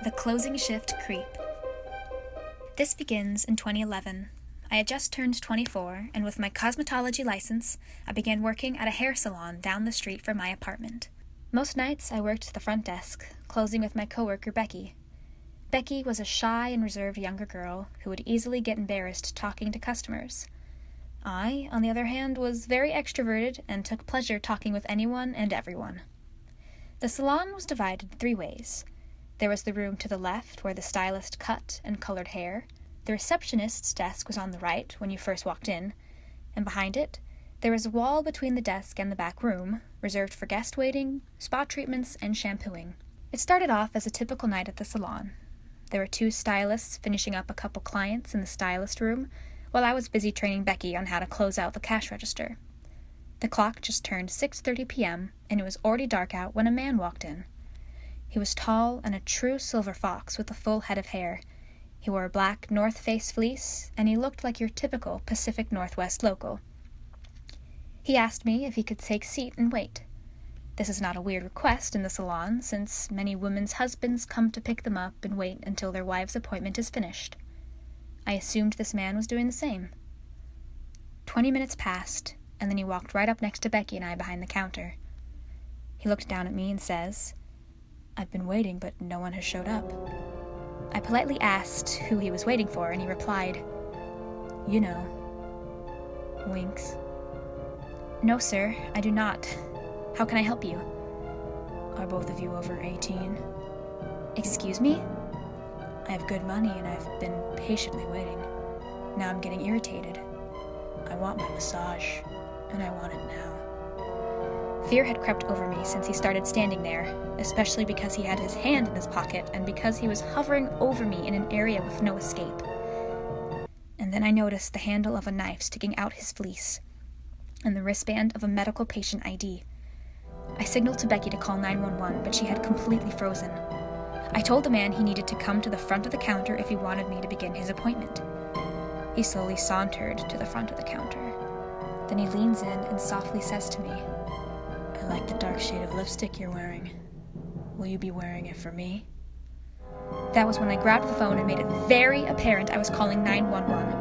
The Closing Shift Creep. This begins in 2011. I had just turned 24, and with my cosmetology license, I began working at a hair salon down the street from my apartment. Most nights, I worked the front desk, closing with my coworker Becky. Becky was a shy and reserved younger girl who would easily get embarrassed talking to customers. I, on the other hand, was very extroverted and took pleasure talking with anyone and everyone. The salon was divided 3 ways. There was the room to the left where the stylist cut and colored hair. The receptionist's desk was on the right when you first walked in, and behind it, there was a wall between the desk and the back room, reserved for guest waiting, spa treatments, and shampooing. It started off as a typical night at the salon. There were 2 stylists finishing up a couple clients in the stylist room, while I was busy training Becky on how to close out the cash register. The clock just turned 6:30 p.m., and it was already dark out when a man walked in. He was tall and a true silver fox with a full head of hair. He wore a black North Face fleece, and he looked like your typical Pacific Northwest local. He asked me if he could take a seat and wait. This is not a weird request in the salon, since many women's husbands come to pick them up and wait until their wife's appointment is finished. I assumed this man was doing the same. 20 minutes passed, and then he walked right up next to Becky and I behind the counter. He looked down at me and says, "I've been waiting, but no one has showed up." I politely asked who he was waiting for, and he replied, "You know." Winks. "No, sir, I do not. How can I help you?" "Are both of you over 18? "Excuse me?" "I have good money, and I've been patiently waiting. Now I'm getting irritated. I want my massage, and I want it now." Fear had crept over me since he started standing there, especially because he had his hand in his pocket and because he was hovering over me in an area with no escape. And then I noticed the handle of a knife sticking out his fleece and the wristband of a medical patient ID. I signaled to Becky to call 911, but she had completely frozen. I told the man he needed to come to the front of the counter if he wanted me to begin his appointment. He slowly sauntered to the front of the counter. Then he leans in and softly says to me, "I like the dark shade of lipstick you're wearing. Will you be wearing it for me?" That was when I grabbed the phone and made it very apparent I was calling 911.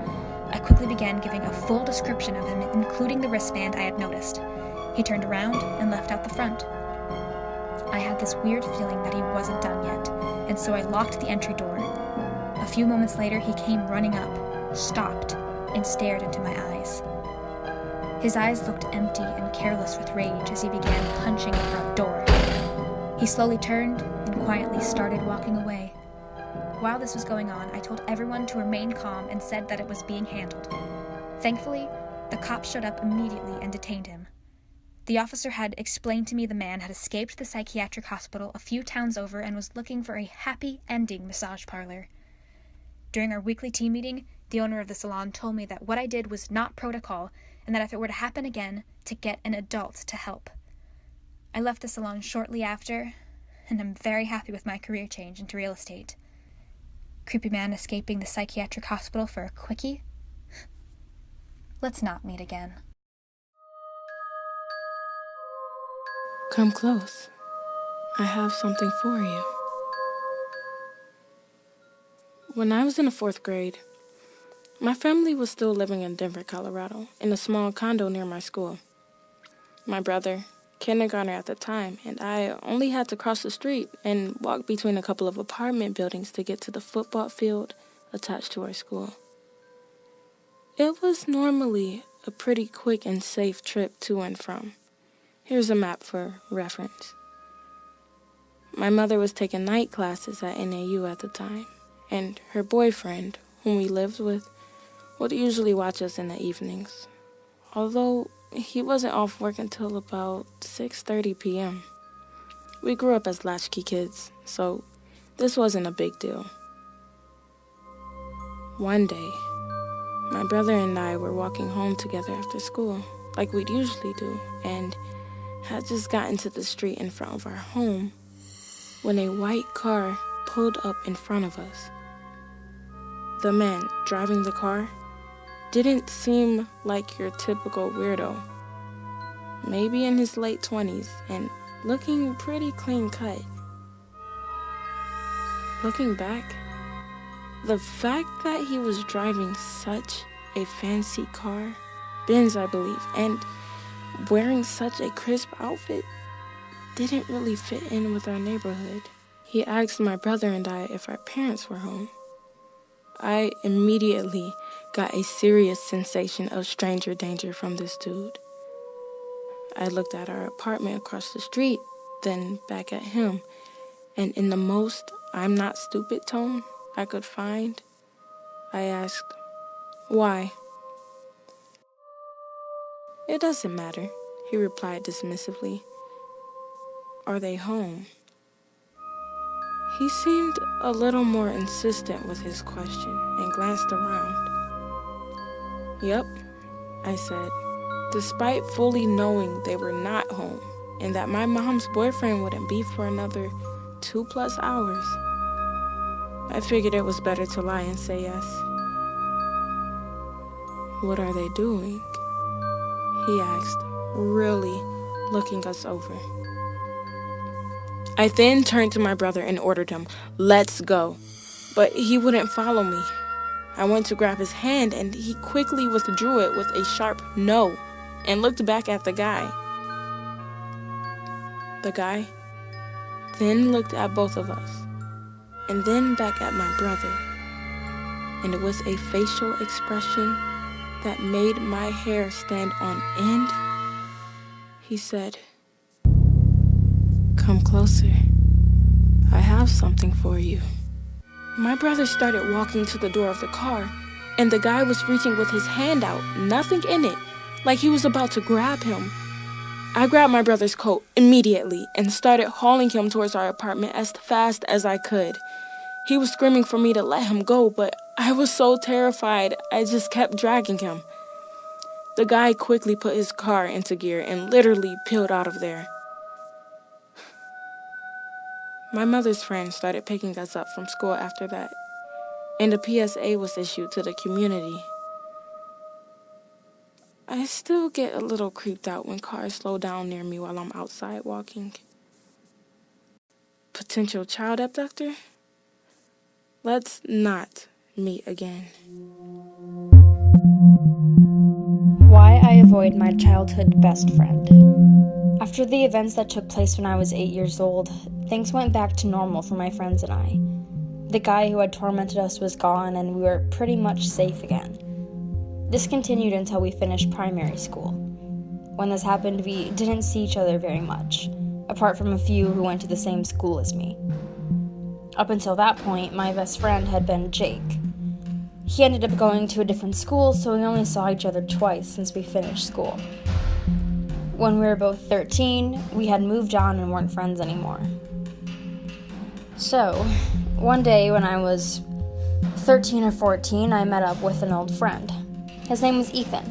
I quickly began giving a full description of him, including the wristband I had noticed. He turned around and left out the front. I had this weird feeling that he wasn't done yet, and so I locked the entry door. A few moments later, he came running up, stopped, and stared into my eyes. His eyes looked empty and careless with rage as he began punching the front door. He slowly turned and quietly started walking away. While this was going on, I told everyone to remain calm and said that it was being handled. Thankfully, the cops showed up immediately and detained him. The officer had explained to me the man had escaped the psychiatric hospital a few towns over and was looking for a happy ending massage parlor. During our weekly team meeting, the owner of the salon told me that what I did was not protocol and that if it were to happen again, to get an adult to help. I left the salon shortly after, and I'm very happy with my career change into real estate. Creepy man escaping the psychiatric hospital for a quickie? Let's not meet again. Come close. I have something for you. When I was in the 4th grade, my family was still living in Denver, Colorado, in a small condo near my school. My brother, kindergartner at the time, and I only had to cross the street and walk between a couple of apartment buildings to get to the football field attached to our school. It was normally a pretty quick and safe trip to and from. Here's a map for reference. My mother was taking night classes at NAU at the time, and her boyfriend, whom we lived with, would usually watch us in the evenings, although he wasn't off work until about 6:30 p.m. We grew up as latchkey kids, so this wasn't a big deal. One day, my brother and I were walking home together after school, like we'd usually do, and had just gotten to the street in front of our home when a white car pulled up in front of us. The man driving the car didn't seem like your typical weirdo. Maybe in his late 20s and looking pretty clean cut. Looking back, the fact that he was driving such a fancy car, Benz I believe, and wearing such a crisp outfit didn't really fit in with our neighborhood. He asked my brother and I if our parents were home. I immediately got a serious sensation of stranger danger from this dude. I looked at our apartment across the street, then back at him, and in the most I'm not stupid tone I could find, I asked, "Why?" "It doesn't matter," he replied dismissively. "Are they home?" He seemed a little more insistent with his question and glanced around. "Yep," I said, despite fully knowing they were not home and that my mom's boyfriend wouldn't be for another 2+ hours. I figured it was better to lie and say yes. "What are they doing?" he asked, really looking us over. I then turned to my brother and ordered him, "Let's go." But he wouldn't follow me. I went to grab his hand and he quickly withdrew it with a sharp no and looked back at the guy. The guy then looked at both of us and then back at my brother, and it was a facial expression that made my hair stand on end. He said, "Come closer. I have something for you." My brother started walking to the door of the car, and the guy was reaching with his hand out, nothing in it, like he was about to grab him. I grabbed my brother's coat immediately and started hauling him towards our apartment as fast as I could. He was screaming for me to let him go, but I was so terrified, I just kept dragging him. The guy quickly put his car into gear and literally peeled out of there. My mother's friends started picking us up from school after that, and a PSA was issued to the community. I still get a little creeped out when cars slow down near me while I'm outside walking. Potential child abductor? Let's not meet again. Why I avoid my childhood best friend. After the events that took place when I was 8 years old, things went back to normal for my friends and I. The guy who had tormented us was gone, and we were pretty much safe again. This continued until we finished primary school. When this happened, we didn't see each other very much, apart from a few who went to the same school as me. Up until that point, my best friend had been Jake. He ended up going to a different school, so we only saw each other twice since we finished school. When we were both 13, we had moved on and weren't friends anymore. So, one day when I was 13 or 14, I met up with an old friend. His name was Ethan.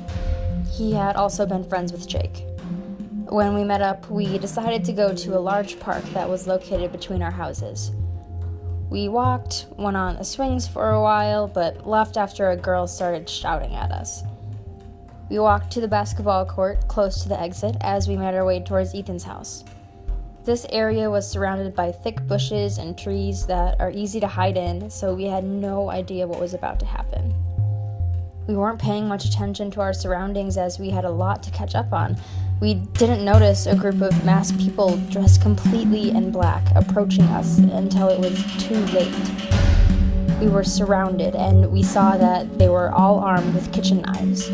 He had also been friends with Jake. When we met up, we decided to go to a large park that was located between our houses. We walked, went on the swings for a while, but left after a girl started shouting at us. We walked to the basketball court close to the exit as we made our way towards Ethan's house. This area was surrounded by thick bushes and trees that are easy to hide in, so we had no idea what was about to happen. We weren't paying much attention to our surroundings as we had a lot to catch up on. We didn't notice a group of masked people dressed completely in black approaching us until it was too late. We were surrounded, and we saw that they were all armed with kitchen knives.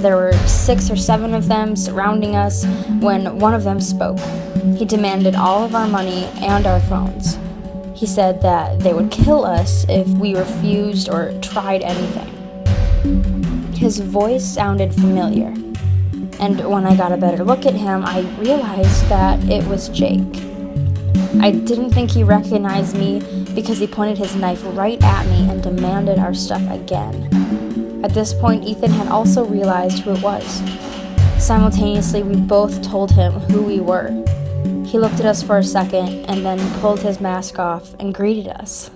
There were 6 or 7 of them surrounding us when one of them spoke. He demanded all of our money and our phones. He said that they would kill us if we refused or tried anything. His voice sounded familiar, and when I got a better look at him, I realized that it was Jake. I didn't think he recognized me because he pointed his knife right at me and demanded our stuff again. At this point, Ethan had also realized who it was. Simultaneously, we both told him who we were. He looked at us for a second and then pulled his mask off and greeted us.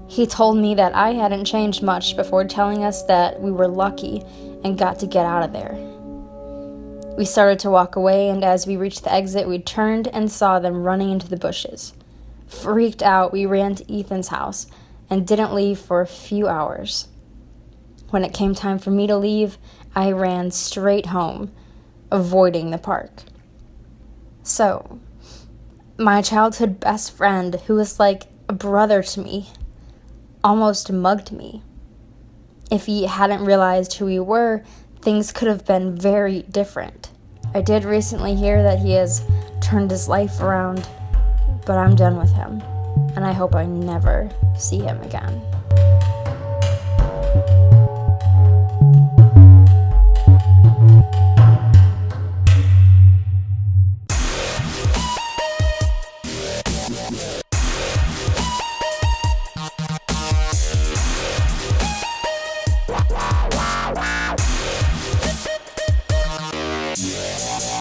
He told me that I hadn't changed much before telling us that we were lucky and got to get out of there. We started to walk away, and as we reached the exit, we turned and saw them running into the bushes. Freaked out, we ran to Ethan's house and didn't leave for a few hours. When it came time for me to leave, I ran straight home, avoiding the park. So, my childhood best friend, who was like a brother to me, almost mugged me. If he hadn't realized who we were, things could have been very different. I did recently hear that he has turned his life around, but I'm done with him, and I hope I never see him again.